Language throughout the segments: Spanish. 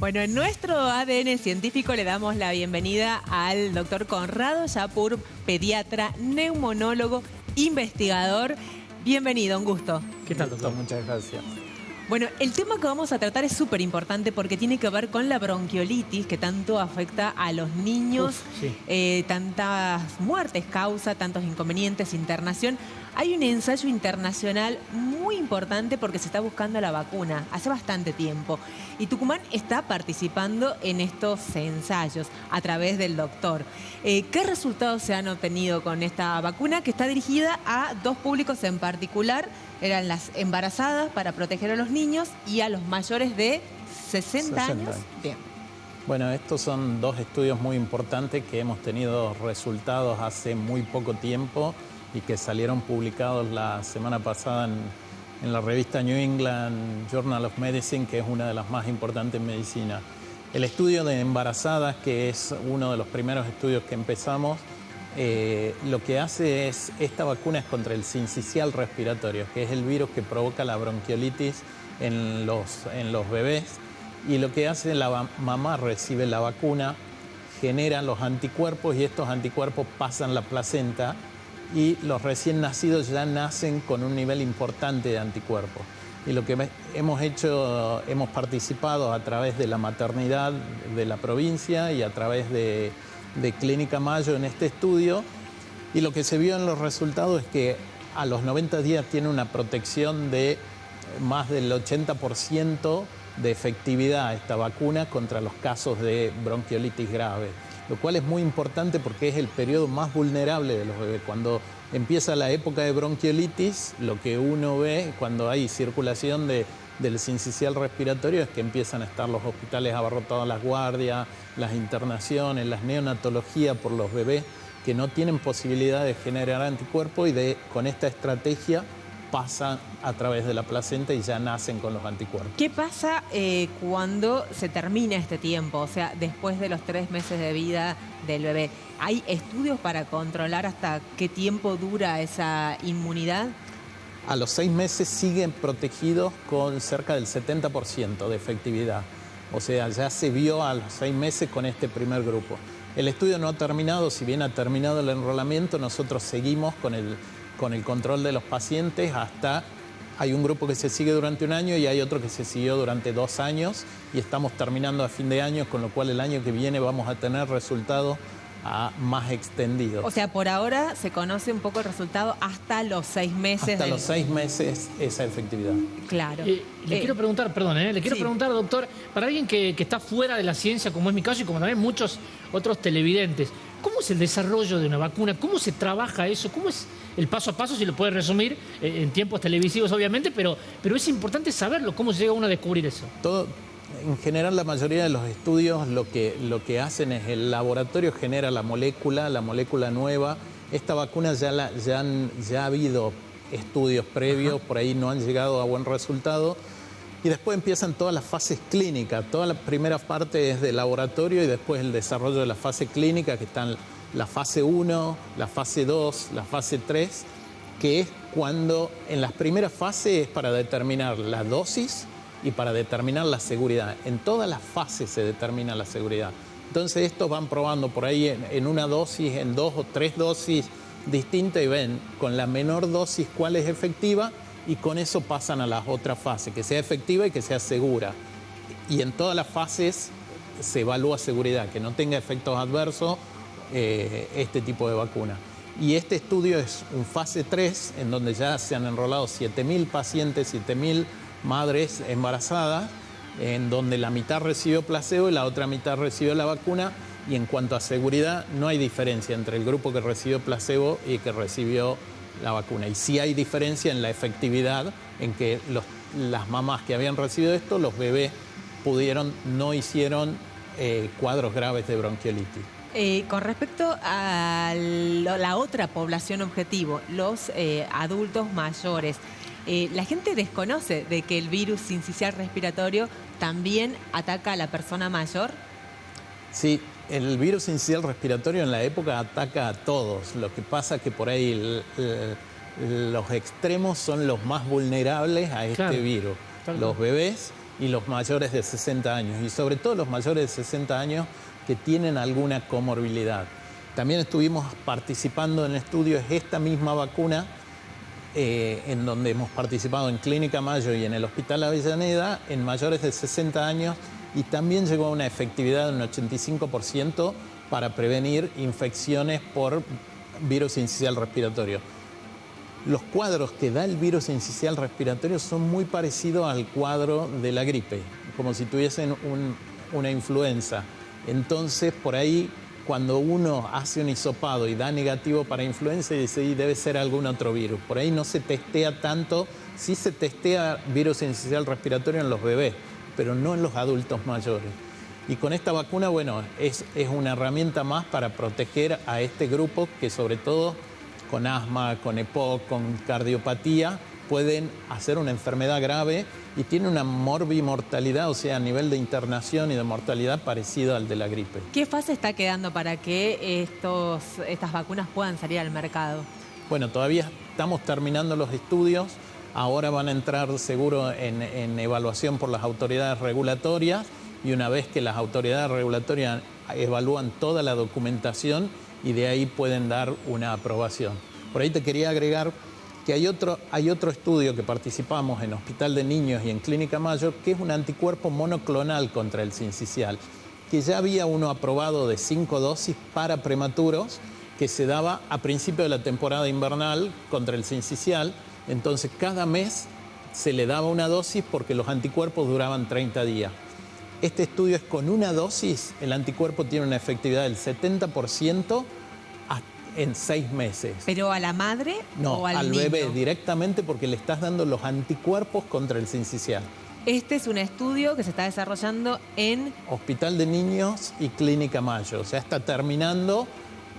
Bueno, en nuestro ADN científico le damos la bienvenida al doctor Conrado Yapur, pediatra, neumonólogo, investigador. Bienvenido, un gusto. ¿Qué tal, doctor? Muchas gracias. Bueno, el tema que vamos a tratar es súper importante porque tiene que ver con la bronquiolitis que tanto afecta a los niños, Sí. Tantas muertes causa, tantos inconvenientes, internación. Hay un ensayo internacional muy importante porque se está buscando la vacuna hace bastante tiempo. Y Tucumán está participando en estos ensayos a través del doctor. ¿Qué resultados se han obtenido con esta vacuna que está dirigida a dos públicos en particular? Eran las embarazadas para proteger a los niños y a los mayores de 60 años. Bien. Bueno, estos son dos estudios muy importantes que hemos tenido resultados hace muy poco tiempo y que salieron publicados la semana pasada en la revista New England Journal of Medicine, que es una de las más importantes en medicina. El estudio de embarazadas, que es uno de los primeros estudios que empezamos, lo que hace es, esta vacuna es contra el sincicial respiratorio, que es el virus que provoca la bronquiolitis en los bebés. Y lo que hace, la mamá recibe la vacuna, genera los anticuerpos y estos anticuerpos pasan la placenta y los recién nacidos ya nacen con un nivel importante de anticuerpos. Y lo que hemos hecho, hemos participado a través de la maternidad de la provincia y a través de Clínica Mayo en este estudio, y lo que se vio en los resultados es que a los 90 días tiene una protección de más del 80% de efectividad esta vacuna contra los casos de bronquiolitis grave, lo cual es muy importante porque es el periodo más vulnerable de los bebés. Cuando empieza la época de bronquiolitis, lo que uno ve cuando hay circulación del sincicial respiratorio es que empiezan a estar los hospitales abarrotados, las guardias, las internaciones, las neonatologías por los bebés que no tienen posibilidad de generar anticuerpos y con esta estrategia pasan a través de la placenta y ya nacen con los anticuerpos. ¿Qué pasa cuando se termina este tiempo? O sea, después de los 3 meses de vida del bebé. ¿Hay estudios para controlar hasta qué tiempo dura esa inmunidad? A los 6 meses siguen protegidos con cerca del 70% de efectividad. O sea, ya se vio a los 6 meses con este primer grupo. El estudio no ha terminado, si bien ha terminado el enrolamiento, nosotros seguimos con el control de los pacientes hasta... Hay un grupo que se sigue durante 1 año y hay otro que se siguió durante 2 años y estamos terminando a fin de año, con lo cual el año que viene vamos a tener resultados más extendidos. O sea, por ahora se conoce un poco el resultado hasta los 6 meses. Hasta los 6 meses esa efectividad. Claro. Le quiero preguntar, perdón, le quiero preguntar, doctor, para alguien que está fuera de la ciencia, como es mi caso y como también muchos otros televidentes, ¿cómo es el desarrollo de una vacuna? ¿Cómo se trabaja eso? ¿Cómo es el paso a paso? Si lo puede resumir en tiempos televisivos, obviamente, pero es importante saberlo. ¿Cómo llega uno a descubrir eso? En general, la mayoría de los estudios lo que hacen es el laboratorio genera la molécula nueva. Esta vacuna ya ha habido estudios previos, por ahí no han llegado a buen resultado. Y después empiezan todas las fases clínicas. Toda la primera parte es de laboratorio y después el desarrollo de la fase clínica, que están la fase 1, la fase 2, la fase 3, que es cuando en las primeras fases es para determinar la dosis y para determinar la seguridad. En todas las fases se determina la seguridad. Entonces estos van probando por ahí en una dosis, en 2 o 3 dosis distintas y ven con la menor dosis cuál es efectiva y con eso pasan a las otras fases, que sea efectiva y que sea segura. Y en todas las fases se evalúa seguridad, que no tenga efectos adversos este tipo de vacuna. Y este estudio es un fase 3, en donde ya se han enrolado 7.000 pacientes, 7.000 madres embarazadas, en donde la mitad recibió placebo y la otra mitad recibió la vacuna, y en cuanto a seguridad no hay diferencia entre el grupo que recibió placebo y que recibió la vacuna. Y sí hay diferencia en la efectividad, en que las mamás que habían recibido esto, los bebés no hicieron cuadros graves de bronquiolitis. Con respecto a la otra población objetivo, los adultos mayores, la gente desconoce de que el virus sincicial respiratorio también ataca a la persona mayor. Sí, el virus sincicial respiratorio en la época ataca a todos. Lo que pasa es que por ahí los extremos son los más vulnerables a este virus. Los bebés y los mayores de 60 años, y sobre todo los mayores de 60 años que tienen alguna comorbilidad. También estuvimos participando en estudios esta misma vacuna, en donde hemos participado en Clínica Mayo y en el Hospital Avellaneda, en mayores de 60 años, y también llegó a una efectividad de un 85% para prevenir infecciones por virus sincicial respiratorio. Los cuadros que da el virus sincicial respiratorio son muy parecidos al cuadro de la gripe, como si tuviesen una influenza. Entonces, por ahí, cuando uno hace un hisopado y da negativo para influenza, dice, y debe ser algún otro virus. Por ahí no se testea tanto, sí se testea virus sincicial respiratorio en los bebés, pero no en los adultos mayores. Y con esta vacuna, bueno, es una herramienta más para proteger a este grupo que sobre todo con asma, con EPOC, con cardiopatía, pueden hacer una enfermedad grave y tiene una morbimortalidad, o sea, a nivel de internación y de mortalidad parecido al de la gripe. ¿Qué fase está quedando para que estas vacunas puedan salir al mercado? Bueno, todavía estamos terminando los estudios. Ahora van a entrar seguro en evaluación por las autoridades regulatorias, y una vez que las autoridades regulatorias evalúan toda la documentación y de ahí pueden dar una aprobación. Por ahí te quería agregar que hay otro estudio que participamos en Hospital de Niños y en Clínica Mayo, que es un anticuerpo monoclonal contra el sincicial, que ya había uno aprobado de 5 dosis para prematuros, que se daba a principio de la temporada invernal contra el sincicial. Entonces cada mes se le daba una dosis porque los anticuerpos duraban 30 días. Este estudio es con una dosis, el anticuerpo tiene una efectividad del 70% en 6 meses. ¿Pero a la madre o al niño? Bebé directamente, porque le estás dando los anticuerpos contra el sincicial. Este es un estudio que se está desarrollando en Hospital de Niños y Clínica Mayo. O sea, está terminando,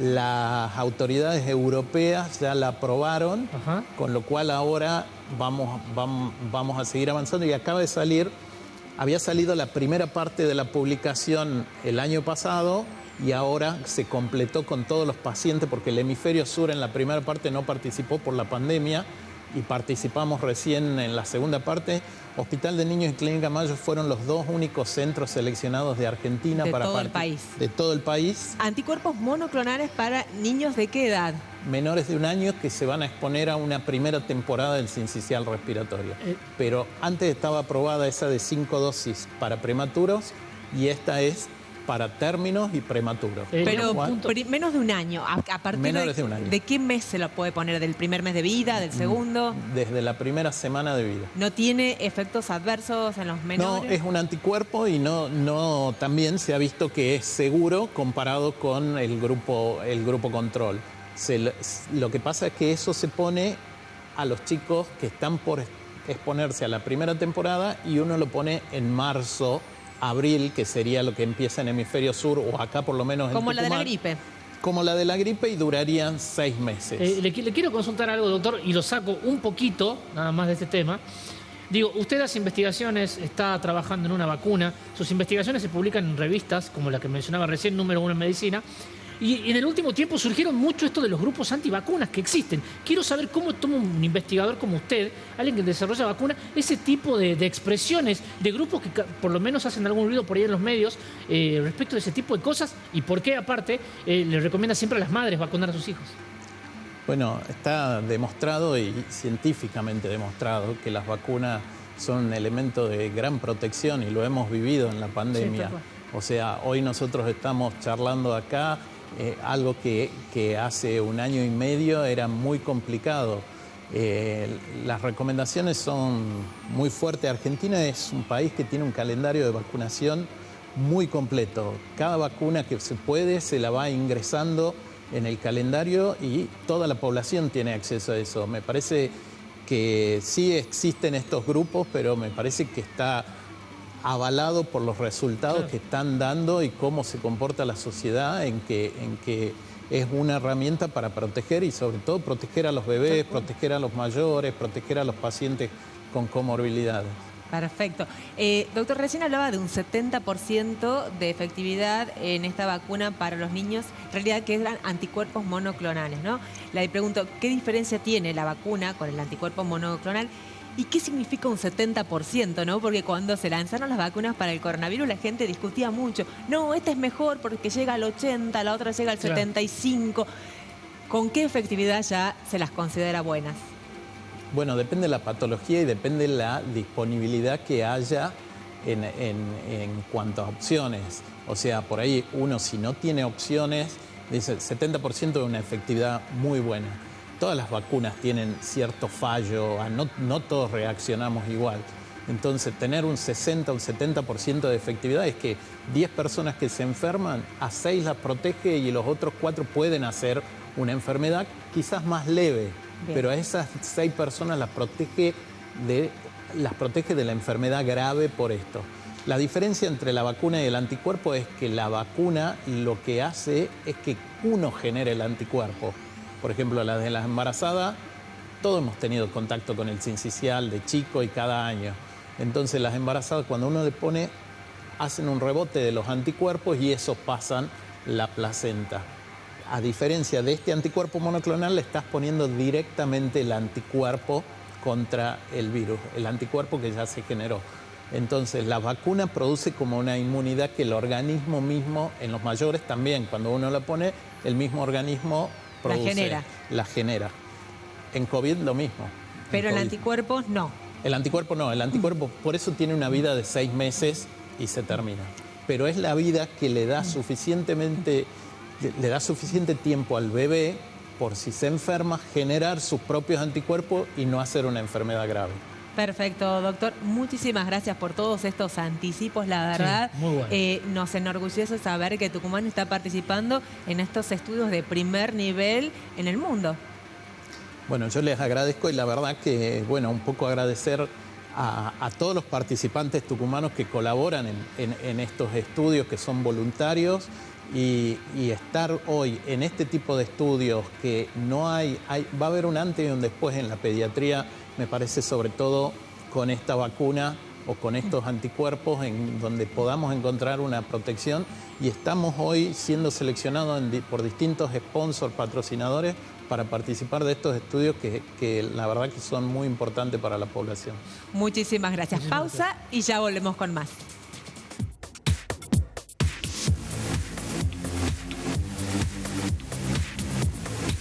las autoridades europeas ya la aprobaron, con lo cual ahora vamos a seguir avanzando, y acaba de salir, había salido la primera parte de la publicación el año pasado, y ahora se completó con todos los pacientes, porque el hemisferio sur en la primera parte no participó por la pandemia y participamos recién en la segunda parte. Hospital de Niños y Clínica Mayo fueron los 2 únicos centros seleccionados de Argentina de todo el país. De todo el país. Anticuerpos monoclonales para niños ¿de qué edad? Menores de 1 año, que se van a exponer a una primera temporada del sincicial respiratorio. Pero antes estaba aprobada esa de 5 dosis para prematuros, y esta es para términos y prematuros. Pero menos de 1 año. ¿A partir de 1 año. ¿De qué mes se lo puede poner? ¿Del primer mes de vida? ¿Del segundo? Desde la primera semana de vida. ¿No tiene efectos adversos en los menores? No, es un anticuerpo, y no también se ha visto que es seguro comparado con el grupo control. Lo que pasa es que eso se pone a los chicos que están por exponerse a la primera temporada, y uno lo pone en marzo, abril, que sería lo que empieza en hemisferio sur, o acá por lo menos en Como Tucumán, la de la gripe. Como la de la gripe, y durarían 6 meses. Le quiero consultar algo, doctor, y lo saco un poquito nada más de este tema. Digo, usted hace investigaciones, está trabajando en una vacuna, sus investigaciones se publican en revistas como la que mencionaba recién, número 1 en medicina, y en el último tiempo surgieron mucho esto de los grupos antivacunas que existen. Quiero saber cómo toma un investigador como usted, alguien que desarrolla vacunas, ese tipo de expresiones de grupos que por lo menos hacen algún ruido por ahí en los medios respecto de ese tipo de cosas, y por qué aparte le recomienda siempre a las madres vacunar a sus hijos. Bueno, está demostrado, y científicamente demostrado, que las vacunas son un elemento de gran protección, y lo hemos vivido en la pandemia. Sí, o sea, hoy nosotros estamos charlando acá algo que hace 1 año y medio era muy complicado. Las recomendaciones son muy fuertes. Argentina es un país que tiene un calendario de vacunación muy completo. Cada vacuna que se puede se la va ingresando en el calendario, y toda la población tiene acceso a eso. Me parece que sí existen estos grupos, pero me parece que está avalado por los resultados que están dando y cómo se comporta la sociedad, en que es una herramienta para proteger, y sobre todo proteger a los bebés, proteger a los mayores, proteger a los pacientes con comorbilidades. Perfecto. Doctor, recién hablaba de un 70% de efectividad en esta vacuna para los niños, en realidad que eran anticuerpos monoclonales, ¿no? Le pregunto, ¿qué diferencia tiene la vacuna con el anticuerpo monoclonal? ¿Y qué significa un 70%, no? Porque cuando se lanzaron las vacunas para el coronavirus, la gente discutía mucho. No, esta es mejor porque llega al 80, la otra llega al 75. ¿Con qué efectividad ya se las considera buenas? Bueno, depende de la patología y depende de la disponibilidad que haya en cuanto a opciones. O sea, por ahí uno si no tiene opciones, dice 70% de una efectividad muy buena. Todas las vacunas tienen cierto fallo, no todos reaccionamos igual. Entonces, tener un 60 o un 70% de efectividad es que 10 personas que se enferman, a 6 las protege y los otros 4 pueden hacer una enfermedad quizás más leve. Bien. Pero a esas 6 personas las protege de la enfermedad grave por esto. La diferencia entre la vacuna y el anticuerpo es que la vacuna lo que hace es que uno genere el anticuerpo. Por ejemplo, la de las embarazadas, todos hemos tenido contacto con el sincicial de chico y cada año. Entonces las embarazadas cuando uno le pone, hacen un rebote de los anticuerpos y esos pasan la placenta. A diferencia de este anticuerpo monoclonal, le estás poniendo directamente el anticuerpo contra el virus, el anticuerpo que ya se generó. Entonces, la vacuna produce como una inmunidad que el organismo mismo, en los mayores también, cuando uno la pone, el mismo organismo produce. La genera. En COVID lo mismo. Pero el anticuerpo no. El anticuerpo no, el anticuerpo por eso tiene una vida de 6 meses y se termina. Pero es la vida que le da suficiente tiempo al bebé, por si se enferma, generar sus propios anticuerpos y no hacer una enfermedad grave. Perfecto, doctor. Muchísimas gracias por todos estos anticipos. La verdad, sí, muy bueno. Nos enorgullece saber que Tucumán está participando en estos estudios de primer nivel en el mundo. Bueno, yo les agradezco y la verdad que, bueno, un poco agradecer a todos los participantes tucumanos que colaboran en estos estudios, que son voluntarios. Y estar hoy en este tipo de estudios que va a haber un antes y un después en la pediatría, me parece sobre todo con esta vacuna o con estos anticuerpos en donde podamos encontrar una protección y estamos hoy siendo seleccionados por distintos sponsors, patrocinadores para participar de estos estudios que la verdad que son muy importantes para la población. Muchísimas gracias. Pausa y ya volvemos con más.